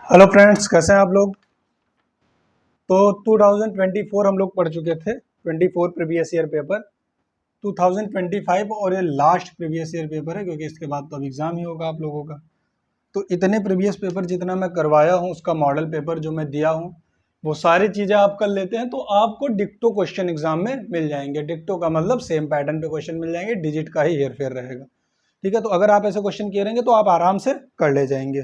Hello friends, कैसे हैं आप लोग। तो 2024 हम लोग पढ़ चुके थे। 24 प्रीवियस ईयर पेपर, 2025 और ये लास्ट प्रीवियस ईयर पेपर है, क्योंकि इसके बाद तो अब एग्ज़ाम ही होगा आप लोगों का। तो इतने प्रीवियस पेपर जितना मैं करवाया हूँ, उसका मॉडल पेपर जो मैं दिया हूँ, वो सारी चीज़ें आप कर लेते हैं तो आपको डिक्टो क्वेश्चन एग्जाम में मिल जाएंगे। डिक्टो का मतलब सेम पैटर्न पे क्वेश्चन मिल जाएंगे, डिजिट का ही हेर फेर रहेगा। ठीक है, तो अगर आप ऐसे क्वेश्चन किए रहेंगे तो आप आराम से कर ले जाएंगे।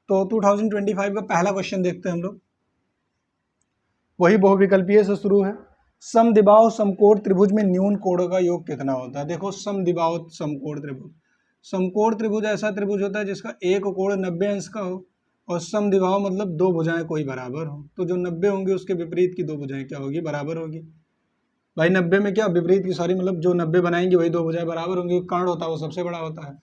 तो 2025 का पहला क्वेश्चन देखते हैं हम लोग। वही बहुविकल्पीय से शुरू है। समद्विबाहु समकोण त्रिभुज में न्यून कोणों का योग कितना होता है। देखो, समद्विबाहु समकोण त्रिभुज, समकोण त्रिभुज ऐसा त्रिभुज होता है जिसका एक कोण 90 अंश का हो, और समद्विबाहु मतलब दो भुजाएं कोई बराबर हो। तो जो 90 होंगे उसके विपरीत की दो भुजाएं क्या होगी, बराबर होगी। भाई 90 में क्या विपरीत की, सॉरी, मतलब जो 90 बनाएंगे वही दो भुजाएं बराबर होंगी। कर्ण होता है वो सबसे बड़ा होता है,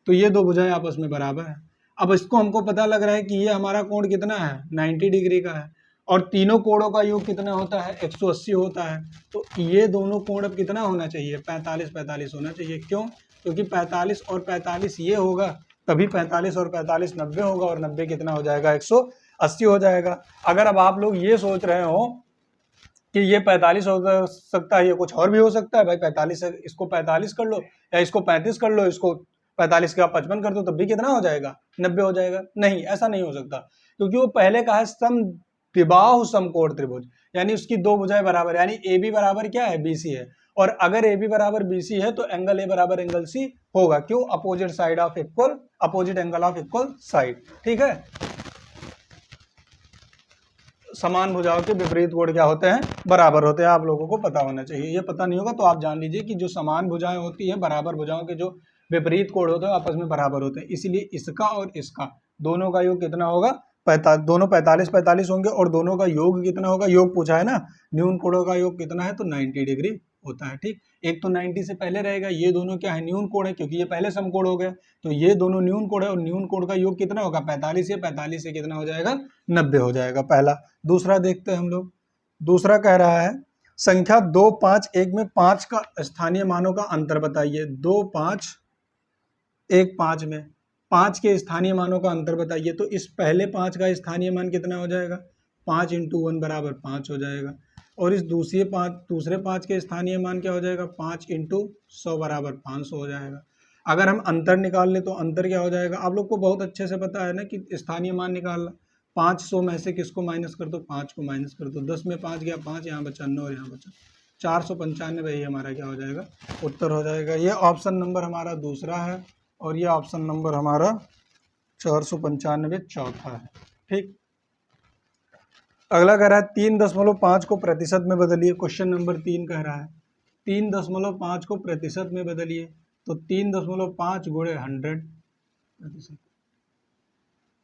तो ये दो भुजाएं आपस में बराबर है। अब इसको हमको पता लग रहा है कि ये हमारा कोण कितना है, 90 डिग्री का है, और तीनों कोणों का योग कितना होता है, 180 होता है। तो ये दोनों कोण अब कितना होना चाहिए, 45 45 होना चाहिए। क्यों? क्योंकि 45 और 45 ये होगा, तभी 45 और 45 90 होगा, और 90 कितना हो जाएगा, 180 हो जाएगा। अगर अब आप लोग ये सोच रहे हो कि ये 45 हो सकता है, ये कुछ और भी हो सकता है, भाई 45 है, इसको 45 कर लो, या इसको 35 कर लो, इसको 45 का 55 कर दो, तब भी कितना हो जाएगा, 90 हो जाएगा। नहीं, ऐसा नहीं हो सकता, क्योंकि वो पहले कहा है समद्विबाहु समकोण त्रिभुज, यानी उसकी दो भुजाएं बराबर, यानी ए बी बराबर क्या है, BC है। और अगर ए बी बराबर BC है तो एंगल ए बराबर एंगल C होगा। क्यों? Opposite side of equal, opposite angle of equal side. ठीक है, समान भुजाओं के विपरीत कोण क्या होते हैं, बराबर होते हैं। आप लोगों को पता होना चाहिए। ये पता नहीं होगा तो आप जान लीजिए कि जो समान भुजाएं होती हैं, बराबर भुजाओं के जो विपरीत कोण होते हैं आपस में बराबर होते हैं। इसलिए इसका और इसका दोनों का योग कितना होगा, दोनों 45 45 होंगे, और दोनों का योग कितना होगा, योग पूछा है ना, न्यून कोणों का योग कितना है, तो 90 डिग्री होता है। ठीक, एक तो 90 से पहले रहेगा, ये दोनों क्या है, न्यून कोण है, क्योंकि ये पहले समकोण हो गए, तो ये दोनों न्यून कोण है, और न्यून कोण का योग कितना होगा, 45 है, 45 से कितना हो जाएगा, 90 हो जाएगा पहला। दूसरा देखते हैं हम लोग। दूसरा कह रहा है संख्या 2 5 1 में 5 का स्थानीय मानों का अंतर बताइए। 2 5 1 5 में 5 के स्थानीय मानों का अंतर बताइए। तो इस पहले 5 का स्थानीय मान कितना हो जाएगा, 5 इंटू 1 बराबर 5 हो जाएगा। और इस दूसरे 5 के स्थानीय मान क्या हो जाएगा, 5 इंटू 100 बराबर 500 हो जाएगा। अगर हम अंतर निकाल ले तो अंतर क्या हो जाएगा, आप लोग को बहुत अच्छे से पता है ना कि स्थानीय मान निकालना। 500 में से किसको माइनस कर दो, 5 को माइनस कर दो। 10 में 5 गया 5, यहाँ बचा 9 और यहाँ बचा 495, ही हमारा क्या हो जाएगा, उत्तर हो जाएगा। ये ऑप्शन नंबर हमारा दूसरा है, और ये ऑप्शन नंबर हमारा 495 चौथा है। ठीक, अगला कह रहा है 3.5 को प्रतिशत में बदलिए। क्वेश्चन नंबर 3 कह रहा है 3.5 को प्रतिशत में बदलिए। तो 3.5 गुणे 100 प्रतिशत,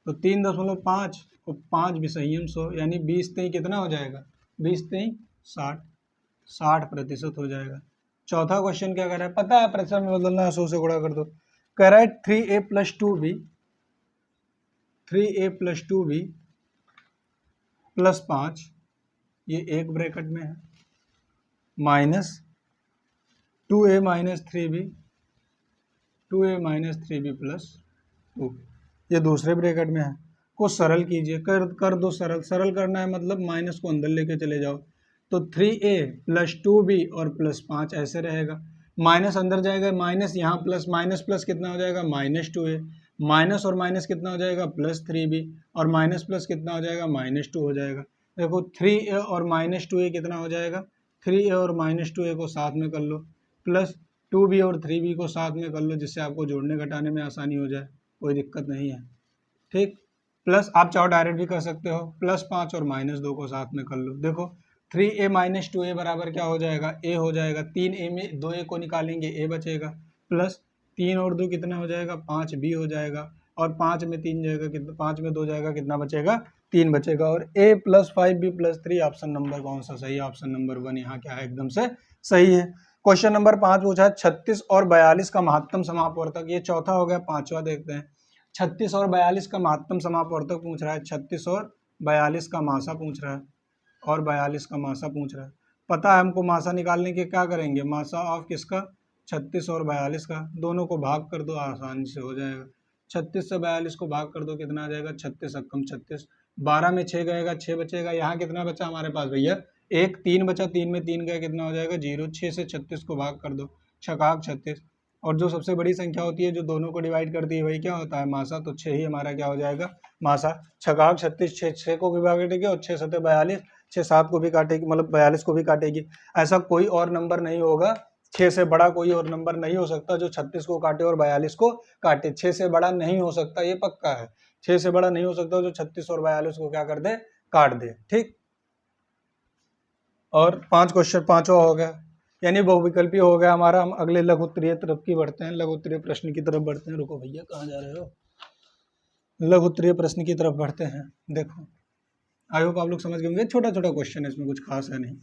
तो 3.5 और 5 विषयम 100, यानी 20 तेई कितना हो जाएगा, 20 तेई 60, 60% हो जाएगा। चौथा क्वेश्चन क्या कर रहा है, पता है प्रतिशत में बदलना है, 100 से गुणा कर दो। कह रहा है 3a + 2b, 3a + 2b + 5, ये एक ब्रैकेट में है, minus 2a - 3b, 2a - 3b + 2, ये दूसरे ब्रैकेट में है। को सरल कीजिए, कर दो सरल। सरल करना है मतलब माइनस को अंदर लेके चले जाओ। तो 3a + 2b और +5 ऐसे रहेगा, माइनस अंदर जाएगा, माइनस यहाँ प्लस, माइनस प्लस कितना हो जाएगा, -2a, माइनस और माइनस कितना हो जाएगा, +3b, और माइनस प्लस कितना हो जाएगा, -2 हो जाएगा। देखो 3a और -2a कितना हो जाएगा, 3a और -2a को साथ में कर लो, प्लस 2b और 3b को साथ में कर लो, जिससे आपको जोड़ने घटाने में आसानी हो जाए, कोई दिक्कत नहीं है। ठीक, प्लस आप चाहो डायरेक्ट भी कर सकते हो, +5 और -2 को साथ में कर लो। देखो 3a - 2a बराबर क्या हो जाएगा, a हो जाएगा। 3a में 2a को निकालेंगे, a बचेगा, प्लस 3 और 2 कितना हो जाएगा, 5b हो जाएगा, और 5 में 3 जाएगा कितना, 5 में 2 जाएगा, कितना बचेगा, 3 बचेगा। और a + 5b + 3, ऑप्शन नंबर कौन सा सही है, ऑप्शन नंबर 1 यहाँ क्या है, एकदम से सही है। क्वेश्चन नंबर 5 पूछा है 36 और 42 का महत्तम समापवर्तक, ये चौथा हो गया। पांचवा देखते हैं, 36 और 42 का महत्तम समापवर्तक पूछ रहा है। 36 और 42 का मासा पूछ रहा है, और 42 का मासा पूछ रहा है। पता है हमको, मासा निकालने के क्या करेंगे, मासा ऑफ किसका, 36 और 42 का, दोनों को भाग कर दो, आसानी से हो जाएगा। 36 से 42 को भाग कर दो, कितना आ जाएगा 36 अक्कम 36, 12 में 6 गएगा 6 बचेगा। यहाँ कितना बचा हमारे पास भैया, एक 3 बचा, 3 में 3 गया, कितना हो जाएगा 0। 6 से 36 को भाग कर दो, छकाक 36। और जो सबसे बड़ी संख्या होती है जो दोनों को डिवाइड करती है वही क्या होता है, मासा। तो 6 ही हमारा क्या हो जाएगा, मासा। छकाक 36 6 को भी काटेगी और 6 7 42, 6 7 को भी काटेगी, मतलब 42 को भी काटेगी। ऐसा कोई और नंबर नहीं होगा, 6 से बड़ा कोई और नंबर नहीं हो सकता जो 36 को काटे और 42 को काटे। 6 से बड़ा नहीं हो सकता, ये पक्का है। 6 से बड़ा नहीं हो सकता जो 36 और 42 को क्या कर दे, काट दे। ठीक, और 5 क्वेश्चन, 5वां हो गया, यानी बहुविकल्पी हो गया हमारा। हम अगले लघु उत्तरीय तरफ की बढ़ते हैं, लघु उत्तरीय प्रश्न की तरफ बढ़ते हैं। रुको भैया, कहाँ जा रहे हो, लघु उत्तरीय प्रश्न की तरफ बढ़ते हैं। देखो, आई होप आप लोग समझ गए होंगे, छोटा छोटा क्वेश्चन है, इसमें कुछ खास है नहीं।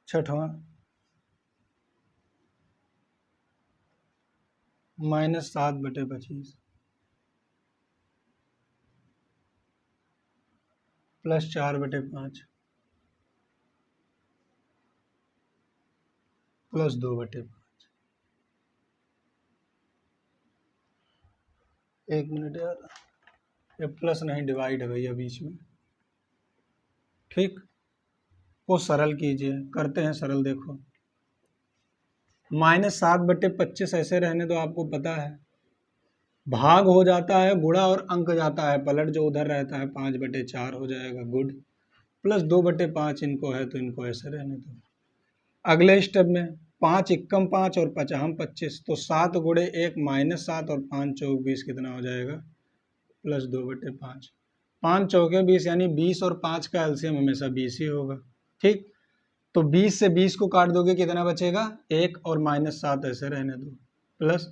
छठवां, -7/25 +4/5 +2/5। 1 मिनट यार, ये प्लस नहीं डिवाइड है भैया बीच में। ठीक, वो सरल कीजिए, करते हैं सरल। देखो, -7/25 ऐसे रहने दो, आपको पता है भाग हो जाता है, गुणा और अंक जाता है पलट, जो उधर रहता है 5/4 हो जाएगा, गुड। +2/5 इनको है तो इनको ऐसे रहने दो। अगले स्टेप में 5 एकम 5 और 5 25, तो 7 गुणे 1 -7 और 5 चौक 20, कितना हो जाएगा +2/5। 5 चौके 20, यानी 20 और 5 का एलसीएम हमेशा 20 ही होगा। ठीक, तो 20 से 20 को काट दोगे, कितना बचेगा 1 और -7 ऐसे रहने दो, प्लस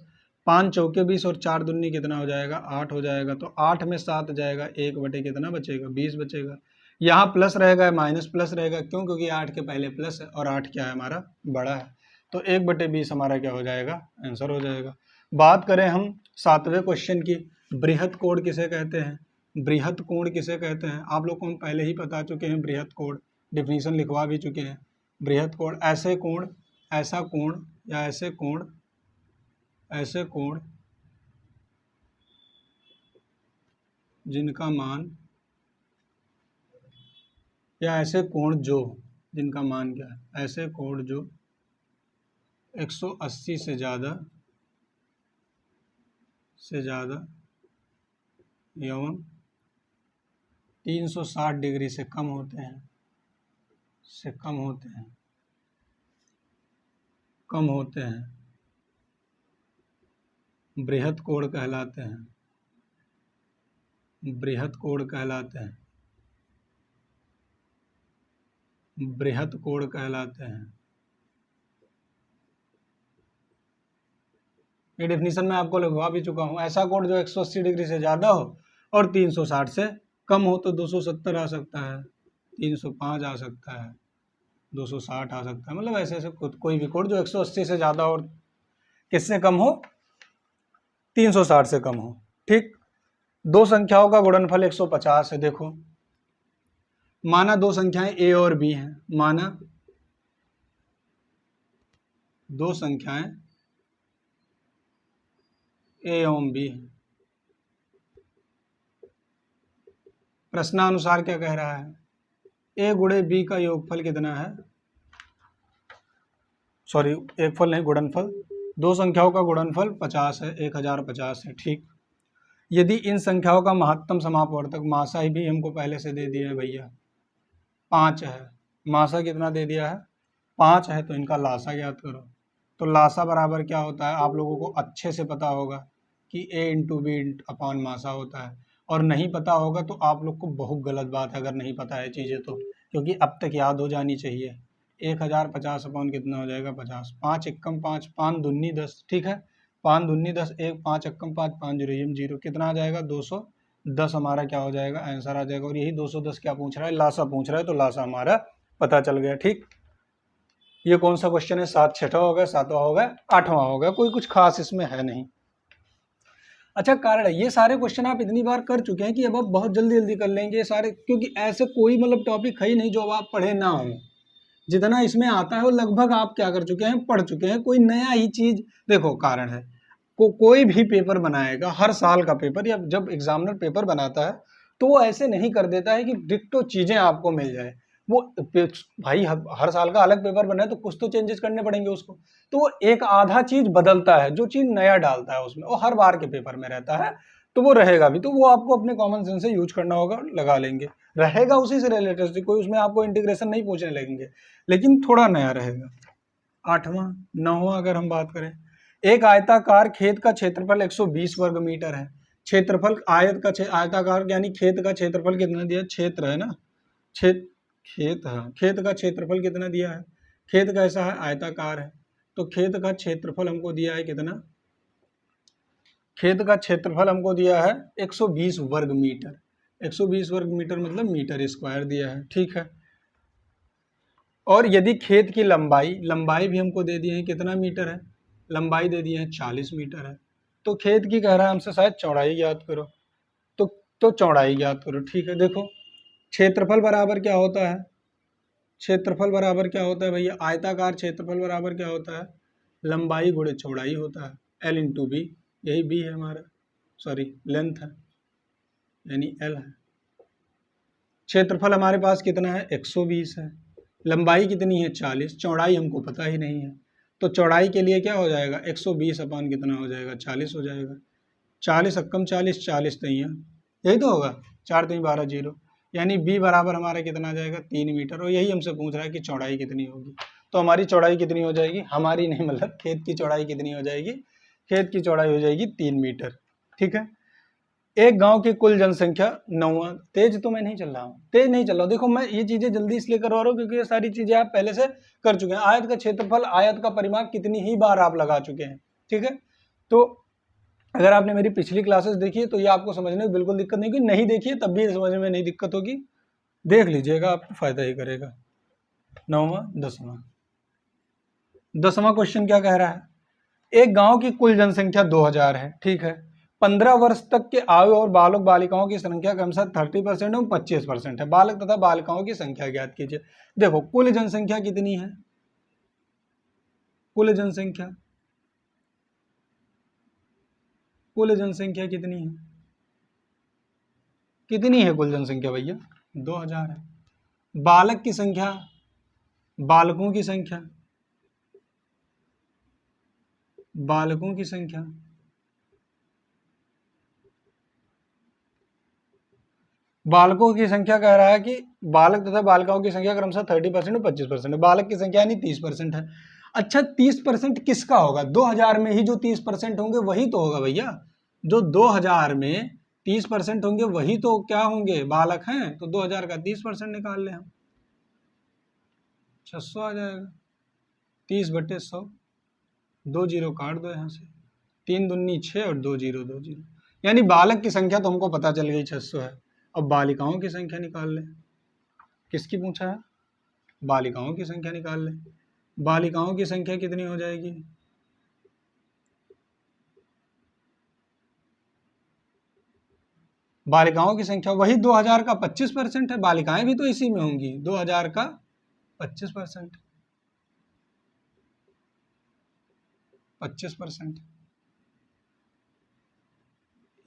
5 चौके 20 और 4 दूनी कितना हो जाएगा 8 हो जाएगा। तो 8 में 7 जाएगा, 1 बटे कितना बचेगा 20 बचेगा। यहाँ प्लस रहेगा, माइनस प्लस रहेगा, क्यों, क्योंकि 8 के पहले प्लस है और 8 क्या है हमारा, बड़ा है। तो 1/20 हमारा क्या हो जाएगा, आंसर हो जाएगा। बात करें हम 7वें क्वेश्चन की, बृहत कोण किसे कहते हैं, बृहत कोण किसे कहते हैं, आप लोग को हम पहले ही बता चुके हैं, बृहत कोण डिफिनीशन लिखवा भी चुके हैं। बृहत कोण, ऐसे कोण, ऐसा कोण या ऐसे कोण, ऐसे कोण जिनका मान, या ऐसे कोण जो, जिनका मान क्या है, ऐसे कोण जो 180 से ज़्यादा एवं 360 डिग्री से कम होते हैं, कम होते हैं, बृहत कोण कहलाते हैं, बृहत कोण कहलाते हैं, बृहत कोण कहलाते हैं। ये डेफिनेशन मैं आपको लिखवा भी चुका हूँ। ऐसा कोण जो 180 डिग्री से ज़्यादा हो और 360 से कम हो, तो 270 आ सकता है, 305 आ सकता है, 260 आ सकता है, मतलब ऐसे ऐसे कोई भी कोण जो 180 से ज़्यादा और किससे कम हो, 360 से कम हो। ठीक, दो संख्याओं का गुणनफल 150 है। देखो, माना दो संख्याएं a और b हैं, माना दो संख्याएं a एवं b हैं। प्रश्नानुसार क्या कह रहा है, a गुणे b का योगफल कितना है, सॉरी योगफल नहीं, गुणनफल, दो संख्याओं का गुणनफल 50 है, 1050 है। ठीक, यदि इन संख्याओं का महत्तम समापवर्तक, मासा ही भी हमको पहले से दे दिया है भैया, 5 है, मासा कितना दे दिया है 5 है, तो इनका लासा ज्ञात करो। तो लासा बराबर क्या होता है, आप लोगों को अच्छे से पता होगा कि a इंटू बी अपॉन मासा होता है, और नहीं पता होगा तो आप लोग को बहुत गलत बात है अगर नहीं पता है चीज़ें तो, क्योंकि अब तक याद हो जानी चाहिए। 1050 अपॉन कितना हो जाएगा 50, 5 एकम 5, 5 दूनी 10, ठीक है, 5 दूनी 10, 1 5 एकम 5, 5 जीरो 0, कितना आ जाएगा 210 हमारा क्या हो जाएगा, आंसर आ जाएगा। और यही 210 क्या पूछ रहा है, लासा पूछ रहा है, तो लासा हमारा पता चल गया। ठीक, ये कौन सा क्वेश्चन है, 7 छठा हो गया, 7वां हो गया, 8वां हो गया, कोई कुछ खास इसमें है नहीं। अच्छा कारण है, ये सारे क्वेश्चन आप इतनी बार कर चुके हैं कि अब आप बहुत जल्दी जल्दी कर लेंगे ये सारे, क्योंकि ऐसे कोई मतलब टॉपिक है ही नहीं जो अब आप पढ़े ना हो। जितना इसमें आता है वो लगभग आप क्या कर चुके हैं, पढ़ चुके हैं। कोई नया ही चीज, देखो कारण है, कोई भी पेपर बनाएगा, हर साल का पेपर या जब एग्जामिनर पेपर बनाता है तो वो ऐसे नहीं कर देता है कि डिक्टो चीजें आपको मिल जाए। वो भाई हर साल का अलग पेपर बना है तो कुछ तो चेंजेस करने पड़ेंगे उसको, तो वो एक आधा चीज बदलता है, जो चीज नया डालता है उसमें, वो हर बार के पेपर में रहता है, तो वो रहेगा भी, तो वो आपको अपने कॉमन सेंस से यूज करना होगा, लगा लेंगे, रहेगा उसी से रिलेटेड, कोई उसमें आपको इंटीग्रेशन नहीं पूछने लगेंगे, लेकिन थोड़ा नया रहेगा। आठवां, नौवां अगर हम बात करें, एक आयताकार खेत का क्षेत्रफल 120 वर्ग मीटर है। क्षेत्रफल आयताकार यानी खेत का क्षेत्रफल कितना दिया, क्षेत्र है ना, क्षेत्र, खेत, हाँ खेत का क्षेत्रफल कितना दिया है, खेत कैसा है, आयताकार है, तो खेत का क्षेत्रफल हमको दिया है कितना, खेत का क्षेत्रफल हमको दिया है 120 वर्ग मीटर, 120 वर्ग मीटर मतलब मीटर स्क्वायर दिया है, ठीक है। और यदि खेत की लंबाई भी हमको दे दिए हैं कितना मीटर है, लंबाई दे दिए हैं 40 मीटर है, तो खेत की कह रहा है हमसे शायद चौड़ाई ज्ञात करो, तो चौड़ाई ज्ञात करो, ठीक है। देखो क्षेत्रफल बराबर क्या होता है, क्षेत्रफल बराबर क्या होता है भैया, आयताकार क्षेत्रफल बराबर क्या होता है, लंबाई गुणे चौड़ाई होता है, एल इंटू बी, यही बी है हमारा, सॉरी लेंथ है, यानी एल है। क्षेत्रफल हमारे पास कितना है 120 है, लंबाई कितनी है 40, चौड़ाई हमको पता ही नहीं है, तो चौड़ाई के लिए क्या हो जाएगा 120 अपान कितना हो जाएगा 40 हो जाएगा, 40 अक्कम 40, 40 तैया, यही तो होगा, 4 3 12 जीरो, यानी बी बराबर हमारा कितना आ जाएगा 3 मीटर, और यही हमसे पूछ रहा है कि चौड़ाई कितनी होगी, तो हमारी चौड़ाई कितनी हो जाएगी, हमारी नहीं मतलब खेत की चौड़ाई कितनी हो जाएगी, खेत की चौड़ाई हो जाएगी 3 मीटर, ठीक है। एक गांव की कुल जनसंख्या 9, तेज तो मैं नहीं चल रहा हूँ, तेज नहीं चल रहा हूँ, देखो मैं ये चीजें जल्दी इसलिए करवा रहा हूँ क्योंकि ये सारी चीजें आप पहले से कर चुके हैं। आयत का क्षेत्रफल, आयत का परिमाप कितनी ही बार आप लगा चुके हैं, ठीक है। तो अगर आपने मेरी पिछली क्लासेस देखी है तो ये आपको समझने में बिल्कुल दिक्कत नहीं होगी, नहीं देखी है तब भी समझने में नहीं दिक्कत होगी, देख लीजिएगा, आपको फायदा ही करेगा। 9वां 10वां, 10वां क्वेश्चन क्या कह रहा है, एक गांव की कुल जनसंख्या 2000 है, ठीक है। 15 वर्ष तक के आयु और बालक बालिकाओं की संख्या क्रमशः 30% और 25% है, बालक तथा बालिकाओं की संख्या ज्ञात कीजिए। देखो कुल जनसंख्या कितनी है, कुल जनसंख्या, कुल जनसंख्या कितनी है, कितनी है कुल जनसंख्या भैया 2000 है। बालक की संख्या, बालकों की संख्या, बालकों की संख्या, बालकों की संख्या कह रहा है कि बालक तथा बालिकाओं की संख्या क्रमशः 30% और 25% है, बालक की संख्या यानी 30% है। अच्छा 30% किसका होगा, 2000 में ही जो 30% होंगे वही तो होगा भैया, जो 2000 में 30% होंगे वही तो क्या होंगे, बालक हैं, तो 2000 का 30% निकाल ले हम, 600 आ जाएगा, 30/100, 2 जीरो काट दो यहाँ से, 3 दूनी 6 और 2 जीरो 2 जीरो, यानी बालक की संख्या तो हमको पता चल गई 600 है। अब बालिकाओं की संख्या निकाल ले, किसकी पूछा है, बालिकाओं की संख्या निकाल ले, बालिकाओं की संख्या कितनी हो जाएगी, बालिकाओं की संख्या वही 2000 का 25% है, बालिकाएं भी तो इसी में होंगी, 2000 का 25%, 25%,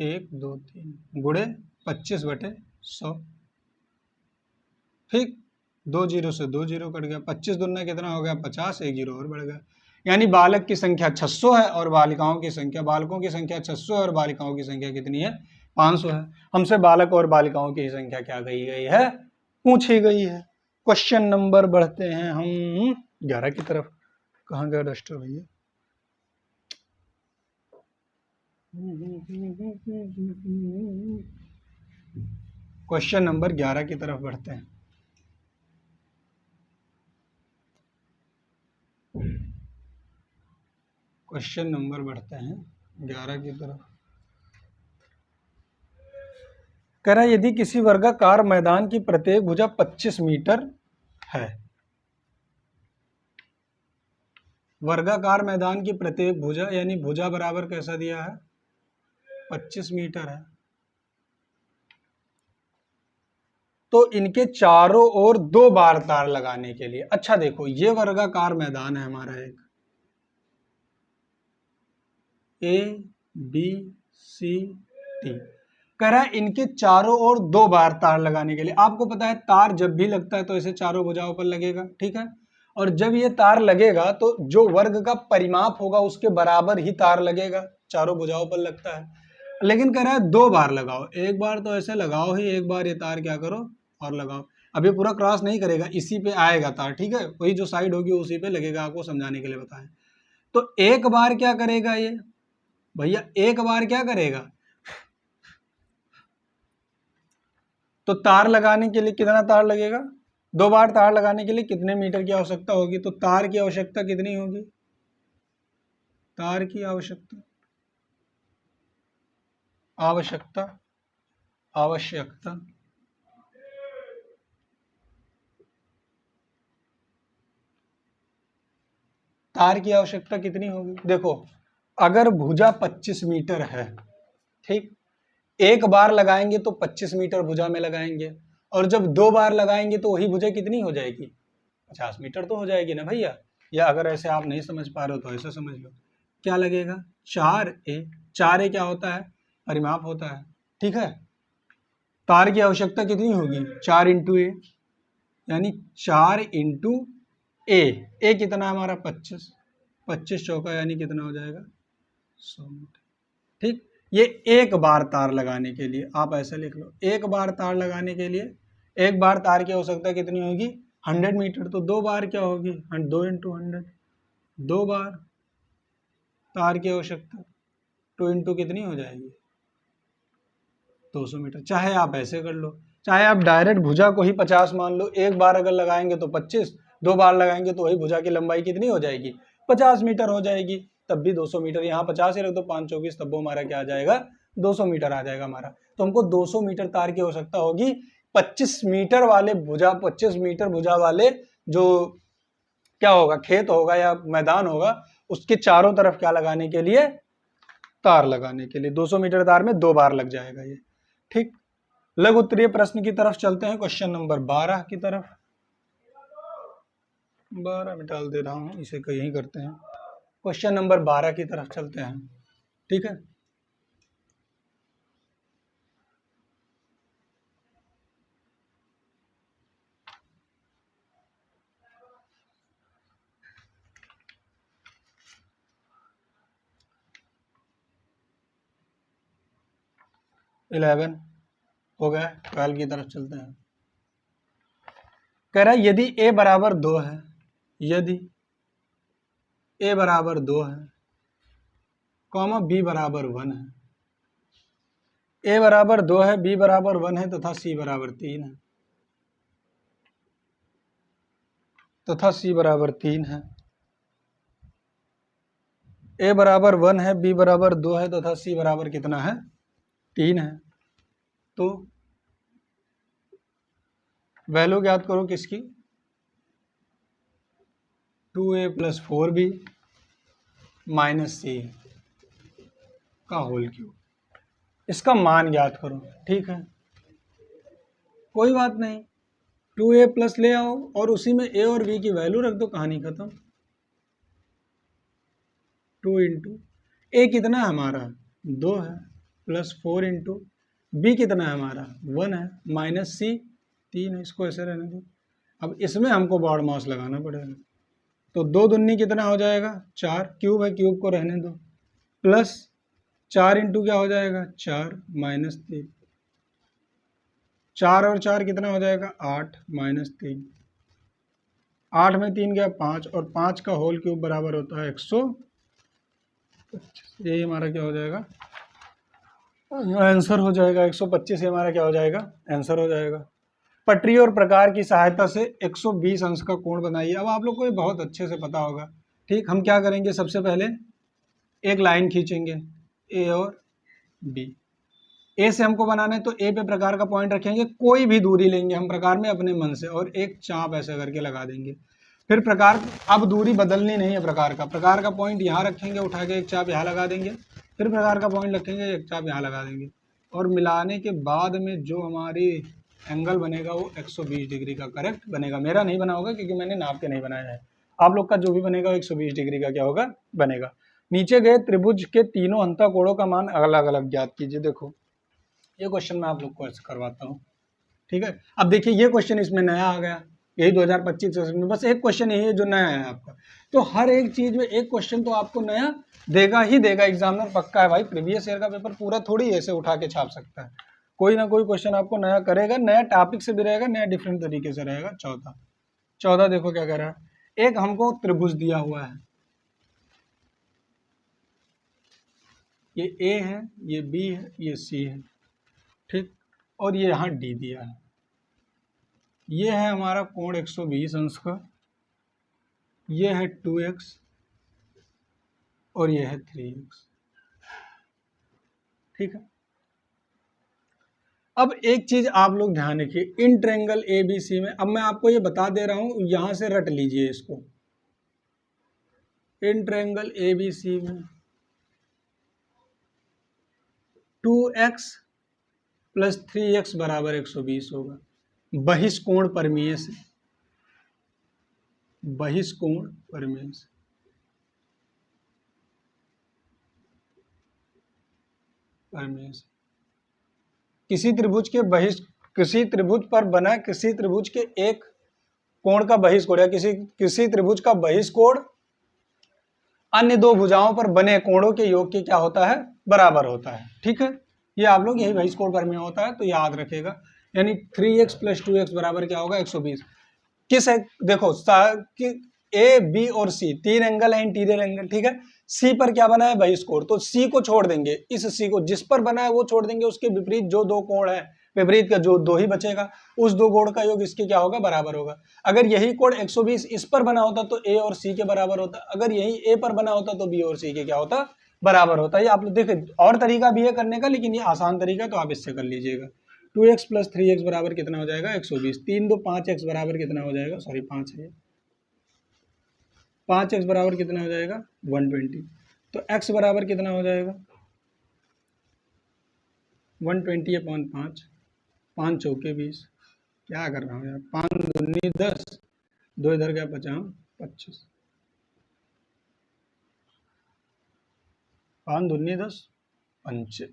1 2 3 गुणे 25/100, ठीक, 2 जीरो से 2 जीरो कट गया, 25 दूना कितना हो गया 50, 1 जीरो और बढ़ गया, यानी बालक की संख्या 600 है और बालिकाओं की संख्या, बालकों की संख्या 600 है और बालिकाओं की संख्या कितनी है 500 है। हमसे बालक और बालिकाओं की संख्या क्या कही गई है, पूछी गई है। क्वेश्चन नंबर बढ़ते हैं हम 11 की तरफ, कहाँ गया डस्टर भैया, क्वेश्चन नंबर 11 की तरफ बढ़ते हैं। क्वेश्चन नंबर बढ़ते हैं 11 की तरफ। कह रहा है यदि किसी वर्गाकार मैदान की प्रत्येक भुजा 25 मीटर है, वर्गाकार मैदान की प्रत्येक भुजा, यानी भुजा बराबर कैसा दिया है 25 मीटर है, तो इनके चारों ओर 2 बार तार लगाने के लिए, अच्छा देखो ये वर्गाकार मैदान है हमारा एक, ए बी सी डी, कह रहा है इनके चारों ओर 2 बार तार लगाने के लिए। आपको पता है तार जब भी लगता है तो इसे चारों भुजाओं पर लगेगा, ठीक है, और जब ये तार लगेगा तो जो वर्ग का परिमाप होगा उसके बराबर ही तार लगेगा, चारों भुजाओं पर लगता है। लेकिन कह रहा है 2 बार लगाओ, एक बार तो ऐसे लगाओ ही, एक बार ये तार क्या करो और लगाओ। अब ये पूरा क्रॉस नहीं करेगा, इसी पे आएगा तार, ठीक है, वही जो साइड होगी उसी पे लगेगा, आपको समझाने के लिए बताएं। तो एक बार क्या करेगा ये भैया, एक बार क्या करेगा, तो तार लगाने के लिए कितना तार लगेगा, 2 बार तार लगाने के लिए कितने मीटर की आवश्यकता होगी, तो तार की आवश्यकता कितनी होगी, तार की आवश्यकता आवश्यकता आवश्यकता तार की आवश्यकता कितनी होगी, देखो अगर भुजा 25 मीटर है, ठीक, एक बार लगाएंगे तो 25 मीटर भुजा में लगाएंगे, और जब 2 बार लगाएंगे तो वही भुजा कितनी हो जाएगी, 50 मीटर तो हो जाएगी ना भैया। या अगर ऐसे आप नहीं समझ पा रहे हो तो ऐसा समझ लो, क्या लगेगा 4a, 4a क्या होता है, परिमाप होता है, ठीक है। तार की आवश्यकता कितनी होगी, 4 इंटू ए, यानी 4 इंटू ए कितना है हमारा 25, 25 चौका यानी कितना हो जाएगा 100 मीटर, ठीक। ये एक बार तार लगाने के लिए, आप ऐसा लिख लो, एक बार तार लगाने के लिए, एक बार तार की आवश्यकता कितनी होगी 100 मीटर, तो 2 बार क्या होगी 2 इंटू 100, 2 बार तार की आवश्यकता, 2 इंटू कितनी हो जाएगी 200 मीटर। चाहे आप ऐसे कर लो, चाहे आप डायरेक्ट भुजा को ही 50 मान लो, एक बार अगर लगाएंगे तो 25, 2 बार लगाएंगे तो वही भुजा की लंबाई कितनी हो जाएगी 50 मीटर हो जाएगी, तब भी 200 मीटर, यहाँ 50 ही रख दो, 5 24, तब वो हमारा क्या आ जाएगा 200 मीटर आ जाएगा हमारा। तो हमको 200 मीटर तार की आवश्यकता होगी 25 मीटर वाले भुजा, 25 मीटर भुजा वाले जो क्या होगा खेत होगा या मैदान होगा, उसके चारों तरफ क्या लगाने के लिए, तार लगाने के लिए। 200 मीटर तार में 2 बार लग जाएगा ये, ठीक। लघु उत्तरीय प्रश्न की तरफ चलते हैं, क्वेश्चन नंबर 12 की तरफ, 12 में डाल दे रहा हूं, इसे कहीं करते हैं, क्वेश्चन नंबर 12 की तरफ चलते हैं, ठीक है। इलेवन हो गया, 12 की तरफ चलते हैं। कह रहा है यदि a बराबर 2 है, यदि a बराबर 2 है, कॉमा b बराबर 1 है, a बराबर 2 है, b बराबर 1 है तथा c बराबर 3 है, तथा c बराबर 3 है, a बराबर 1 है, b बराबर 2 है तथा c बराबर कितना है 3 है, तो वैल्यू ज्ञात करो किसकी, 2a + 4b - c का होल क्यूब, इसका मान ज्ञात करो, ठीक है। कोई बात नहीं, 2a प्लस ले आओ और उसी में a और b की वैल्यू रख दो, कहानी खत्म। 2 इंटू ए कितना है हमारा 2 है, प्लस 4 इंटू बी कितना है हमारा 1 है, माइनस c 3 है, इसको ऐसे रहने दो। अब इसमें हमको बॉड मास लगाना पड़ेगा, तो 2 दूनी कितना हो जाएगा 4, क्यूब है क्यूब को रहने दो, प्लस 4 इंटू क्या हो जाएगा 4 माइनस 3, 4 और 4 कितना हो जाएगा 8 माइनस 3, 8 में 3 गया 5, और 5 का होल क्यूब बराबर होता है 125। यही हमारा क्या हो जाएगा आंसर हो जाएगा 125, हमारा क्या हो जाएगा आंसर हो जाएगा। पटरी और प्रकार की सहायता से 120 अंश का कोण बनाइए। अब आप लोग को ये बहुत अच्छे से पता होगा, ठीक। हम क्या करेंगे, सबसे पहले एक लाइन खींचेंगे ए और बी, ए से हमको बनाना है तो ए पे प्रकार का पॉइंट रखेंगे, कोई भी दूरी लेंगे हम प्रकार में अपने मन से, और एक चाप ऐसा करके लगा देंगे। फिर प्रकार, अब दूरी बदलनी नहीं है प्रकार का पॉइंट यहाँ रखेंगे, उठा के एक चाप यहाँ लगा देंगे, फिर प्रकार का पॉइंट रखेंगे, एक चाप यहाँ लगा देंगे, और मिलाने के बाद में जो हमारी एंगल बनेगा वो 120 डिग्री का करेक्ट बनेगा। मेरा नहीं बना होगा क्योंकि मैंने नाप के नहीं बनाया है, आप लोग का जो भी बनेगा वो 120 डिग्री का क्या होगा बनेगा। नीचे गए त्रिभुज के तीनों अंतःकोणों का मान अलग अलग ज्ञात कीजिए। देखो ये क्वेश्चन मैं आप लोग को ऐसे करवाता हूँ, ठीक है। अब देखिए ये क्वेश्चन इसमें नया आ गया, यही 2025 में बस एक क्वेश्चन यही है जो नया है आपका। तो हर एक चीज में एक क्वेश्चन तो आपको नया देगा ही देगा, एग्जामिनर पक्का है भाई। प्रीवियस ईयर का पेपर पूरा थोड़ी ऐसे उठा के छाप सकता है, कोई ना कोई क्वेश्चन आपको नया करेगा, नया टॉपिक से भी रहेगा, नया डिफरेंट तरीके से रहेगा। 14 देखो क्या कह रहा है, एक हमको त्रिभुज दिया हुआ है, ये ए है, ये बी है, ये सी है, ठीक, और ये यहाँ डी दिया है। ये है हमारा कोण 120 अंश का, ये है 2x और ये है 3x, ठीक है। अब एक चीज आप लोग ध्यान रखिए, इन ट्रायंगल एबीसी में, अब मैं आपको ये बता दे रहा हूं, यहां से रट लीजिए इसको। इन ट्रायंगल एबीसी में 2x प्लस 3x बराबर 120 होगा। बहिष्कोण परिमेय से, बहिष्कोण परिमेय से, परिमेय से किसी त्रिभुज पर बना किसी त्रिभुज के एक कोण का बहिष्कोण, या किसी त्रिभुज का बहिष्कोण अन्य दो भुजाओं पर बने कोणों के योग के क्या होता है बराबर होता है, ठीक है। ये आप लोग यही बहिष्कोण परिमेय होता है तो याद रखेगा। यानी 3x प्लस 2x बराबर क्या होगा 120। किस है देखो कि ए बी और सी तीन एंगल है, इंटीरियर एंगल, ठीक है। सी पर क्या बना है बहिष्कोण, तो सी को छोड़ देंगे, इस सी को जिस पर बना है वो छोड़ देंगे, उसके विपरीत जो दो कोण है विपरीत का जो दो ही बचेगा, उस दो कोण का योग इसके क्या होगा बराबर होगा। अगर यही कोण 120 इस पर बना होता तो ए और सी के बराबर होता, अगर यही ए पर बना होता तो बी और सी के क्या होता बराबर होता। ये आप लोग देखे, और तरीका भी है करने का, लेकिन ये आसान तरीका तो आप इससे कर लीजिएगा। 2x प्लस 3x बराबर कितना हो जाएगा 120, 3 2 5x बराबर कितना हो जाएगा, सॉरी 5 है, 5x बराबर कितना हो जाएगा 120। तो x बराबर कितना हो जाएगा 120 अपॉन 5, 5 चौके 20, क्या कर रहा हूँ यार, 5 दूनी 10, 2 इधर क्या बचा 25, 5 दूनी 10 5,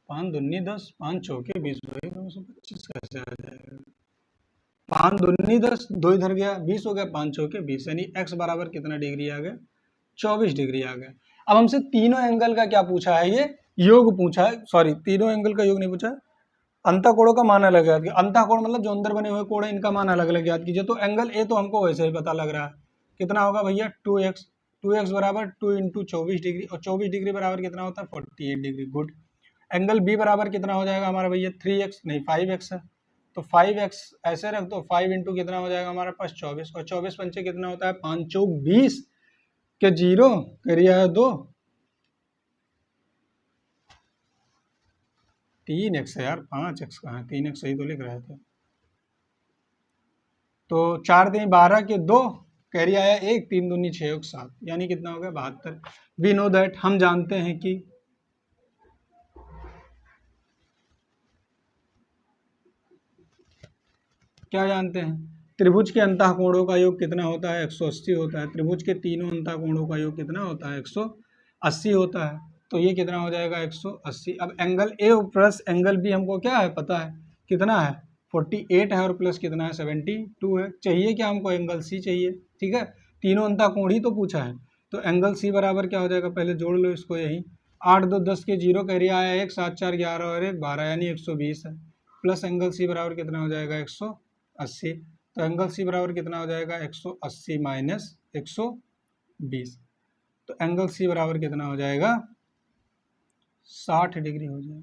5 दूनी 10, 5 चौके 20, 225 कैसे आ जाएगा, 5 दूनी 10, 2 इधर गया 20 हो गया, 5 चौके 20, यानी x बराबर कितना डिग्री आ गया 24 डिग्री आ गया। अब हमसे तीनों एंगल का क्या पूछा है, ये योग पूछा है, सॉरी तीनों एंगल का योग नहीं पूछा है, अंतःकोणों का मान अलग याद कीजिए। अंतःकोण मतलब जो अंदर बने हुए कोण है इनका मान अलग अलग याद कीजिए। तो एंगल ए तो हमको वैसे ही पता लग रहा है, कितना होगा भैया 2x, 2x बराबर 2 इंटू 24 डिग्री, और 24 डिग्री बराबर कितना होता है 48 डिग्री, गुड। एंगल बी बराबर कितना हो जाएगा हमारा भैया 3x नहीं 5x है, तो 5x ऐसे रख दो, 5 इंटू कितना हो जाएगा हमारे पास 24, और 24 पंचे कितना होता है 5 चौक 20 के 0 करिया है 2, 3x है यार, 5x कहाँ है, 3x सही तो लिख रहे थे। तो 4 3 12 के 2 कैरी आया 1, 3 दूनी 6 7, यानी कितना हो गया 72। वी नो दैट, हम जानते हैं कि क्या जानते हैं, त्रिभुज के अंतःकोणों का योग कितना होता है 180 होता है, त्रिभुज के तीनों अंतःकोणों का योग कितना होता है 180 होता है, तो ये कितना हो जाएगा 180। अब angle A plus angle B हमको क्या है पता है कितना है 48 है, और प्लस कितना है 72 है। चाहिए क्या हमको एंगल सी चाहिए, ठीक है, तीनों अंतःकोण ही तो पूछा है। तो एंगल सी बराबर क्या हो जाएगा, पहले जोड़ लो इसको, यही 8 2 10 के 0 कैरिया आया 1, 7 4 11 और 1 12, यानी 120 है, प्लस एंगल सी बराबर कितना हो जाएगा 180। तो एंगल सी बराबर कितना हो जाएगा 180 माइनस 120, तो एंगल सी बराबर कितना हो जाएगा 60 डिग्री हो जाएगा,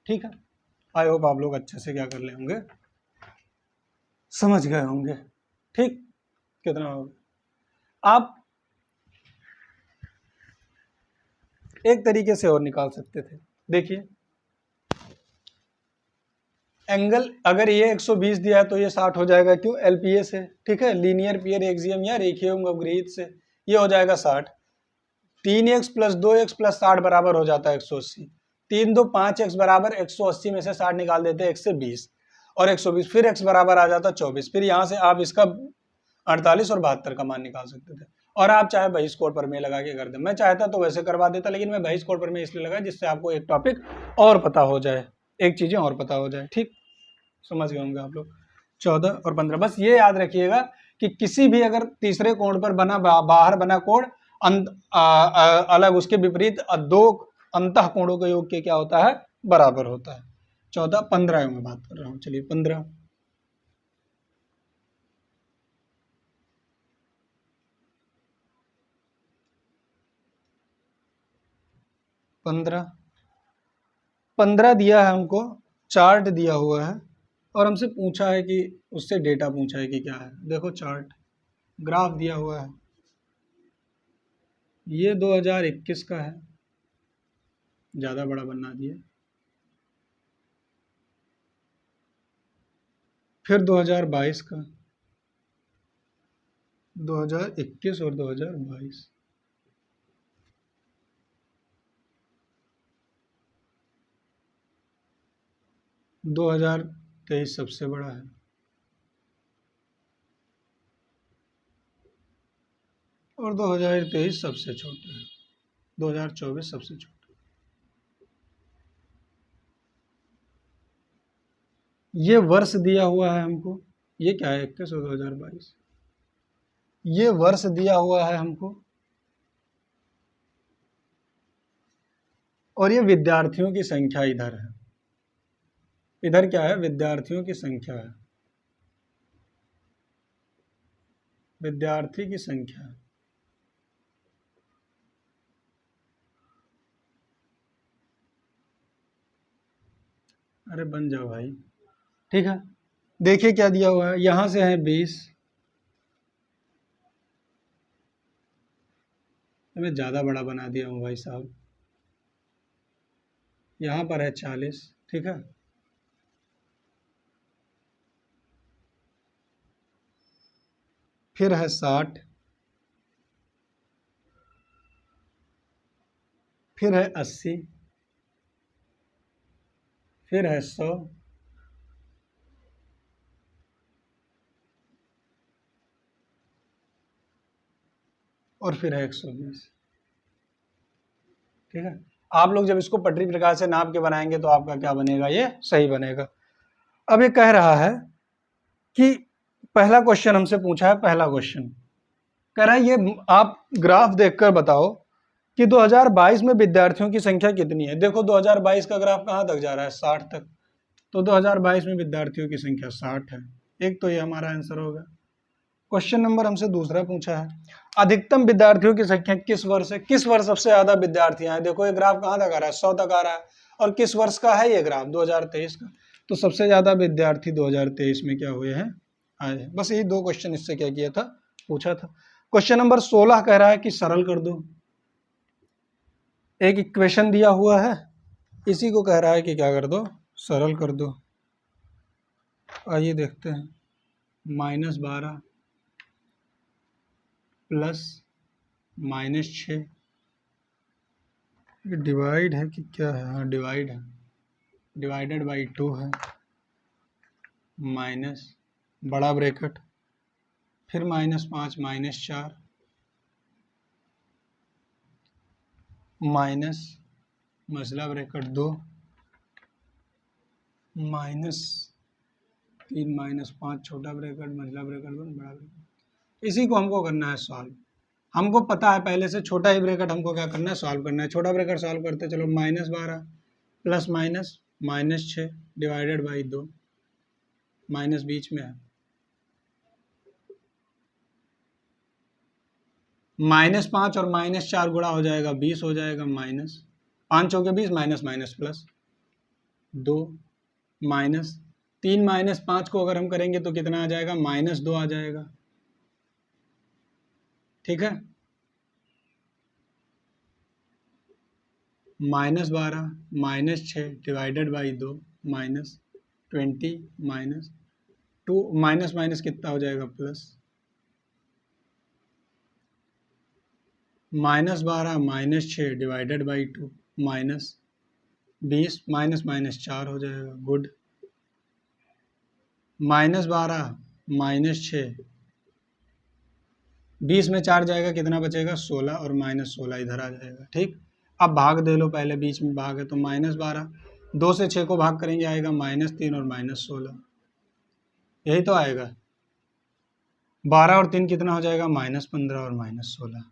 ठीक है। आई होप आप लोग अच्छे से क्या कर ले होंगे, समझ गए होंगे, ठीक। कितना होगा, आप एक तरीके से और निकाल सकते थे, देखिए एंगल अगर ये 120 दिया है तो ये 60 हो जाएगा, क्यों? एलपीए से, ठीक है, लीनियर पियर एक्सियम या रेखीय अवगृहीत से, ये हो जाएगा 60। 3x प्लस 2x प्लस 60 बराबर हो जाता है 180। 3 2 5x बराबर 180 में से 60 निकाल देते हैं, x से 20 और 120, फिर x बराबर आ जाता 24। फिर यहाँ से आप इसका 48 और 72 का मान निकाल सकते थे, और आप चाहे बहिष्ठ कोण प्रमेय लगा के कर दे। मैं चाहता तो वैसे करवा देता, लेकिन मैं बहिष्ठ कोण प्रमेय इसलिए लगा जिससे आपको एक टॉपिक और पता हो जाए, एक चीजें और पता हो जाए। ठीक, समझ गए होंगे आप लोग। 14 और 15 बस ये याद रखिएगा कि किसी भी अगर तीसरे कोण पर बना बाहर बना कोण अलग उसके विपरीत दो अंतः कोणों के योग के क्या होता है? बराबर होता है। 14 15 में बात कर रहा हूं। चलिए 15 15 दिया है हमको, चार्ट दिया हुआ है और हमसे पूछा है कि उससे डेटा पूछा है कि क्या है। देखो चार्ट ग्राफ दिया हुआ है, ये 2021 का है, ज़्यादा बड़ा बना दिया। फिर 2022 का, 2021 और 2022। दो 2023 सबसे बड़ा है और 2023 सबसे छोटा है, 2024 सबसे छोटा। ये वर्ष दिया हुआ है हमको, ये क्या है? 21 और 2022। ये वर्ष दिया हुआ है हमको, और ये विद्यार्थियों की संख्या इधर है। इधर क्या है? विद्यार्थियों की संख्या है, विद्यार्थी की संख्या है। अरे बन जाओ भाई, ठीक है। देखिए क्या दिया हुआ है, यहां से है 20, मैं ज़्यादा बड़ा बना दिया हूँ भाई साहब। यहाँ पर है 40, ठीक है। फिर है 60, फिर है 80, फिर है 100, और फिर है 120, ठीक है। आप लोग जब इसको पटरी प्रकार से नाप के बनाएंगे तो आपका क्या बनेगा? ये सही बनेगा। अब ये कह रहा है कि पहला क्वेश्चन हमसे पूछा है, पहला क्वेश्चन कह रहा है ये आप ग्राफ देखकर बताओ कि 2022 में विद्यार्थियों की संख्या कितनी है। देखो 2022 का ग्राफ कहाँ तक जा रहा है? 60 तक। तो 2022 में विद्यार्थियों की संख्या 60 है। एक तो ये हमारा आंसर होगा। क्वेश्चन नंबर हमसे दूसरा पूछा है, अधिकतम विद्यार्थियों की संख्या किस वर्ष है? किस वर्ष सबसे ज्यादा विद्यार्थी हैं? देखो ये ग्राफ कहाँ तक आ रहा है? 100 तक आ रहा है। और किस वर्ष का है ये ग्राफ? 2023 का। तो सबसे ज्यादा विद्यार्थी 2023 में क्या हुए हैं? आए हैं। बस यही दो क्वेश्चन इससे क्या किया था? पूछा था। क्वेश्चन नंबर 16 कह रहा है कि सरल कर दो। एक इक्वेशन दिया हुआ है, इसी को कह रहा है कि क्या कर दो? सरल कर दो। आइए देखते हैं। -12 प्लस -6, ये डिवाइड है कि क्या है? हाँ डिवाइड है, डिवाइडेड बाई 2 है, माइनस बड़ा ब्रैकेट, फिर -5 -4 माइनस मसला ब्रैकेट 2 -3 -5 छोटा ब्रैकेट मसला ब्रैकेट 1 बड़ा ब्रैकेट। इसी को हमको करना है सॉल्व। हमको पता है पहले से, छोटा ही ब्रैकेट हमको क्या करना है? सॉल्व करना है। छोटा ब्रैकेट सॉल्व करते चलो, -12 plus minus -6 divided by 2, minus बीच में है, -5 और -4 गुणा हो जाएगा 20 हो जाएगा, माइनस 5 चौके 20 माइनस माइनस प्लस 2 माइनस 3 -5 को अगर हम करेंगे तो कितना आ जाएगा? -2 आ जाएगा, ठीक है। -12 -6 divided by 2 minus 20 minus 2 minus minus कितना हो जाएगा plus, -12 -6 divided by 2 -20 minus minus 4 हो जाएगा, गुड। -12 -6 20 में 4 जाएगा, कितना बचेगा 16 और -16 इधर आ जाएगा, ठीक। अब भाग दे लो, पहले बीच में भाग है तो -12, 2 से 6 को भाग करेंगे आएगा -3 और -16, यही तो आएगा। 12 और 3 कितना हो जाएगा -15 और -16,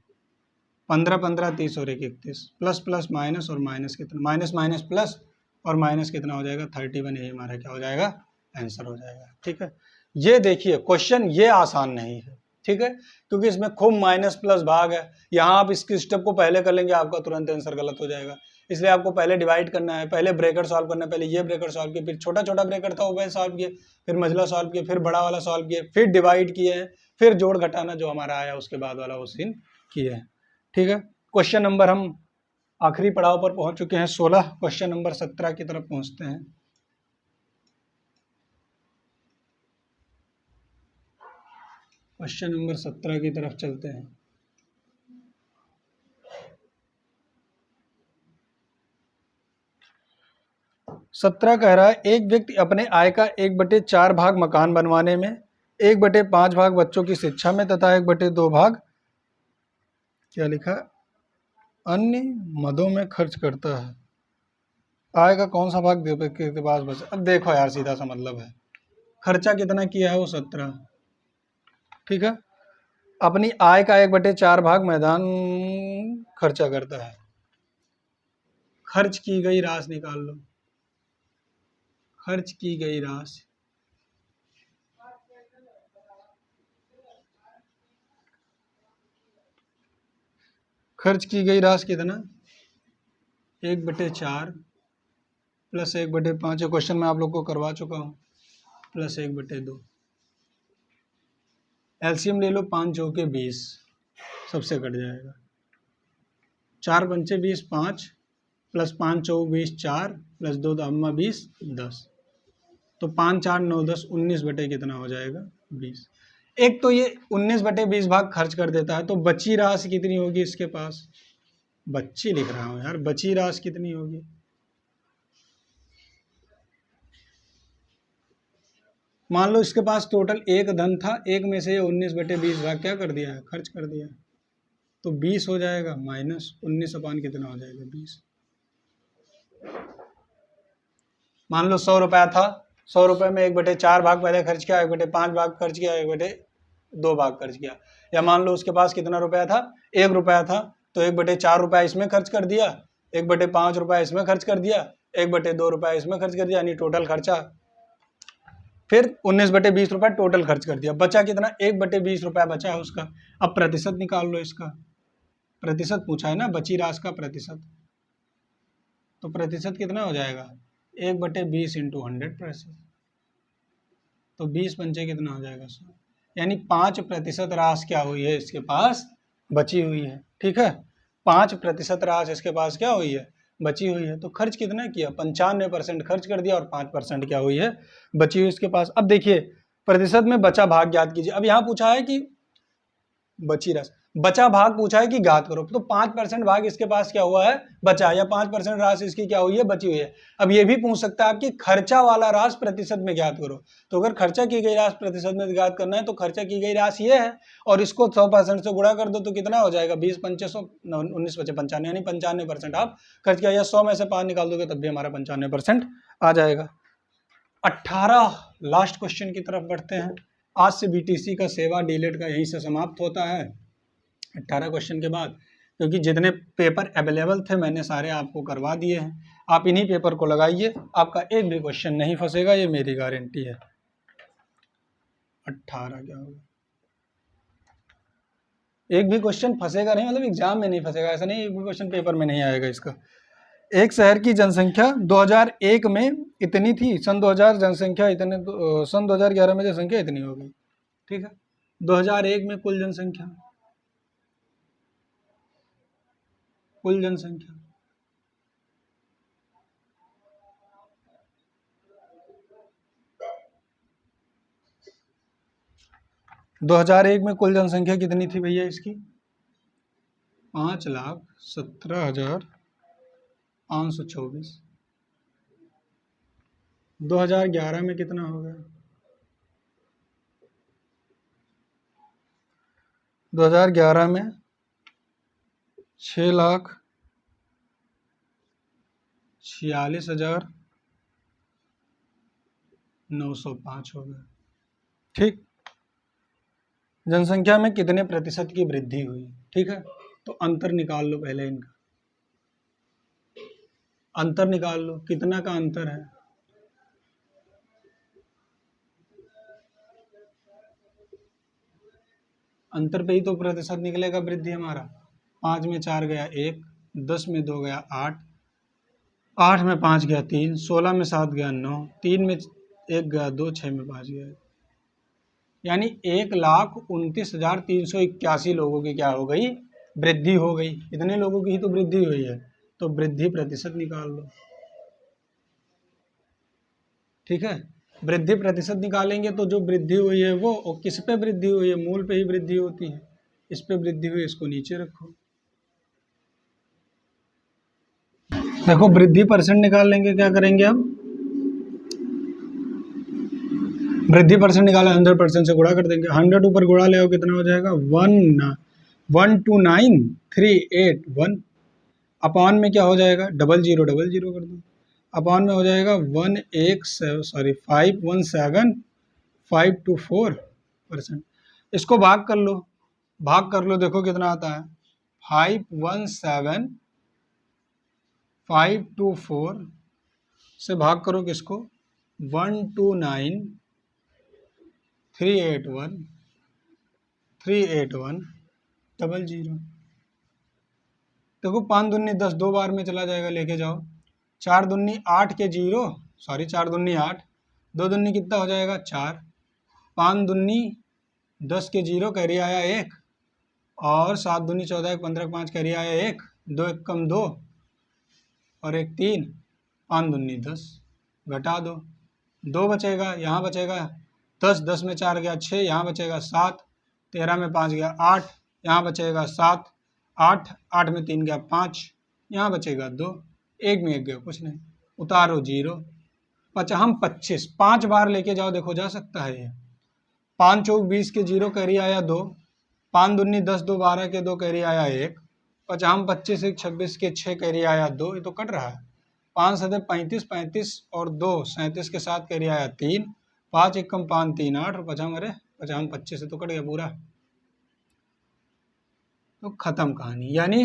15 15 30 और 1 31, प्लस प्लस माइनस और माइनस कितना, माइनस माइनस प्लस और माइनस कितना हो जाएगा 31, यही हमारा क्या हो जाएगा आंसर हो जाएगा, ठीक है। ये देखिए क्वेश्चन ये आसान नहीं है, ठीक है, क्योंकि इसमें खूब माइनस प्लस भाग है। यहाँ आप इसके स्टेप को पहले कर लेंगे आपका तुरंत आंसर गलत हो जाएगा, इसलिए आपको पहले डिवाइड करना है, पहले ब्रेकर सॉल्व करना है, पहले ये ब्रेकर सॉल्व किया, फिर छोटा छोटा ब्रेकर था वो सॉल्व किए, फिर मझला सॉल्व किया, फिर बड़ा वाला सॉल्व किया, फिर डिवाइड किए हैं, फिर जोड़ घटाना जो हमारा आया उसके बाद वाला वो सीन किए हैं, ठीक है। क्वेश्चन नंबर हम आखिरी पड़ाव पर पहुंच चुके हैं 16, क्वेश्चन नंबर 17 की तरफ पहुंचते हैं। क्वेश्चन नंबर 17 की तरफ चलते हैं। सत्रह कह रहा है एक व्यक्ति अपने आय का 1/4 भाग मकान बनवाने में, 1/5 भाग बच्चों की शिक्षा में तथा 1/2 भाग क्या लिखा अन्य मदों में खर्च करता है। आय का कौन सा भाग के पास बचा। अब देखो यार सीधा सा मतलब है, खर्चा कितना किया है वो 17, ठीक है। अपनी आय का 1/4 भाग मैदान खर्चा करता है, खर्च की गई राशि निकाल लो, खर्च की गई राशि, खर्च की गई राशि कितना 1/4 प्लस 1/5, क्वेश्चन में आप लोग को करवा चुका हूँ, प्लस 1/2, एलसीएम ले लो 5 चौके 20, सबसे कट जाएगा, 4 पंचे 20 5 प्लस 5 चौक 20 4 प्लस 2 दामा 20 10, तो 5 4 9 10 19 बटे कितना हो जाएगा 20। एक तो ये 19/20 भाग खर्च कर देता है, तो बची राशि कितनी होगी इसके पास, बच्ची लिख रहा हूँ यार, बची राशि कितनी होगी, मान लो इसके पास टोटल एक धन था, एक में से 19/20 भाग क्या कर दिया है खर्च कर दिया, तो 20 हो जाएगा माइनस 19 अपान कितना हो जाएगा 20। मान लो 100 रुपया था, 100 रुपये में 1/4 भाग पहले खर्च किया, 1/5 भाग खर्च किया, 1/2 भाग खर्च किया, या मान लो उसके पास कितना रुपया था 1 रुपया था, तो 1/4 रुपया इसमें खर्च कर दिया, 1/5 रुपया इसमें खर्च कर दिया, 1/2 रुपया इसमें खर्च कर दिया, यानी टोटल खर्चा, फिर 19/20 रुपया टोटल खर्च कर दिया, बचा कितना 1/20 रुपया बचा है उसका। अब प्रतिशत निकाल लो इसका, प्रतिशत पूछा है ना बची राशि का प्रतिशत, तो प्रतिशत कितना हो जाएगा 1/20 इंटू 100%, तो 20 पंचे कितना हो जाएगा 100, यानी 5% राशि क्या हुई है इसके पास बची हुई है, ठीक है। 5% राशि इसके पास क्या हुई है बची हुई है, तो खर्च कितना किया 95% खर्च कर दिया और 5% क्या हुई है बची हुई इसके पास। अब देखिए प्रतिशत में बचा भाग ज्ञात कीजिए, अब यहाँ पूछा है कि बची राशि, बचा भाग पूछा है कि ज्ञात करो, तो 5% भाग इसके पास क्या हुआ है बचा, या 5% राशि इसकी क्या हुई है बची हुई है। अब ये भी पूछ सकता है आपकी खर्चा वाला राशि प्रतिशत में ज्ञात करो, तो अगर खर्चा की गई राशि प्रतिशत में ज्ञात करना है तो खर्चा की गई राशि ये है और इसको 100% से गुणा कर दो तो कितना हो जाएगा 20 पंचे 100 19 बचे 95, यानी 95% आप खर्च किया, या 100 में से 5 निकाल दोगे तब भी हमारा 95% आ जाएगा। 18 लास्ट क्वेश्चन की तरफ बढ़ते हैं। आज से बीटीसी का सेवा डीलेट का यहीं से समाप्त होता है 18 क्वेश्चन के बाद, क्योंकि जितने पेपर अवेलेबल थे मैंने सारे आपको करवा दिए हैं, आप इन्हीं पेपर को लगाइए, आपका एक भी क्वेश्चन नहीं फंसेगा, ये मेरी गारंटी है। 18 क्या होगा, एक भी क्वेश्चन फंसेगा नहीं, मतलब एग्जाम में नहीं फंसेगा, ऐसा नहीं एक भी क्वेश्चन पेपर में नहीं आएगा इसका। एक शहर की जनसंख्या 2001 में इतनी थी, सन 2000 जनसंख्या इतने, सन 2011 में जनसंख्या इतनी हो गई, ठीक है। 2001 में कुल जनसंख्या, कुल जनसंख्या 2001 में कुल जनसंख्या कितनी थी भैया इसकी? 5,17,524। 2011 में कितना हो गया? 2011 में 6,46,905 हो गया। ठीक, जनसंख्या में कितने प्रतिशत की वृद्धि हुई? ठीक है, तो अंतर निकाल लो पहले इनका, अंतर निकाल लो, कितना का अंतर है? अंतर पे ही तो प्रतिशत निकलेगा वृद्धि हमारा। 5 में 4 गया 1, 10 में 2 गया 8, 8 में 5 गया 3, 16 में 7 गया 9, 3 में 1 गया 2, 6 में 5 गया। यानी 1,29,381 लोगों की क्या हो गई? वृद्धि हो गई। इतने लोगों की ही तो वृद्धि हुई है, तो वृद्धि प्रतिशत निकाल लो। ठीक है, वृद्धि प्रतिशत निकालेंगे तो जो वृद्धि हुई है वो किस पे वृद्धि हुई है? मूल पे ही वृद्धि होती है। इस पे वृद्धि हुई, इसको नीचे रखो। देखो वृद्धि परसेंट निकाल लेंगे, क्या करेंगे हम? वृद्धि परसेंट निकाला 100% से गुणा कर देंगे। 100 ऊपर गुणा ले आओ, कितना हो जाएगा? 1,129,381 अपॉन में क्या हो जाएगा? 00 00 कर दो। अपॉन में हो जाएगा 517,524%। इसको भाग कर लो, भाग कर लो, देखो कितना आता है? 517,524 से भाग करो किसको? 129,381,381,00। देखो 5 दूनी 10, 2 बार में चला जाएगा, लेके जाओ। 4 दूनी 8 के 0, सॉरी 4 दूनी 8, 2 दूनी कितना हो जाएगा? 4, 5 दूनी 10 के 0, कैरी आया 1, और 7 दूनी 14, 15 5 कैरी आया 1, 2 1 कम 2 और 1 3, 5 दूनी 10, घटा दो, 2 बचेगा, यहाँ बचेगा 10, 10 में 4 गया 6, यहाँ बचेगा 7, 13 में 5 गया 8, यहाँ बचेगा 7, 8 8 में 3 गया 5, यहाँ बचेगा 2, 1 में 1 गया कुछ नहीं, उतारो 0। हम 25 5 बार लेके जाओ, देखो जा सकता है ये। 5 चौक 20 के 0, कैरी आया 2, 5 दूनी 10, 2 12 के 2, कैरी आया 1, 25 1 26 के 6, कैरी आया 2, ये तो कट रहा है। 5 7 35, 35 और 2 37 के साथ कैरी आया 3, 5 1 कम 5 3 8 और 25 से तो कट गया पूरा। तो खत्म कहानी। यानी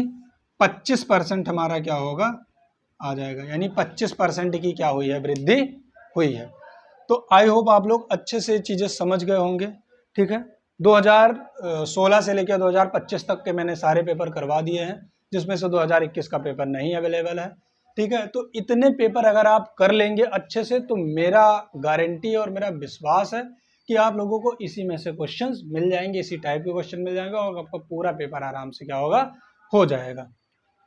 25% हमारा क्या होगा? आ जाएगा। यानी 25% की क्या हुई है? वृद्धि हुई है। तो आई होप आप लोग अच्छे से चीज़ें समझ गए होंगे। ठीक है, 2016 से लेकर 2025 तक के मैंने सारे पेपर करवा दिए हैं, जिसमें से 2021 का पेपर नहीं अवेलेबल है। ठीक है, तो इतने पेपर अगर आप कर लेंगे अच्छे से, तो मेरा गारंटी और मेरा विश्वास है कि आप लोगों को इसी में से क्वेश्चंस मिल जाएंगे, इसी टाइप के क्वेश्चन मिल जाएंगे और आपका पूरा पेपर आराम से क्या होगा? हो जाएगा।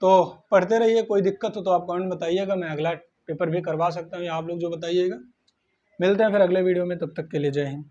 तो पढ़ते रहिए, कोई दिक्कत हो तो आप कमेंट बताइएगा, मैं अगला पेपर भी करवा सकता हूँ, या आप लोग जो बताइएगा। मिलते हैं फिर अगले वीडियो में, तब तक के लिए जय हिंद।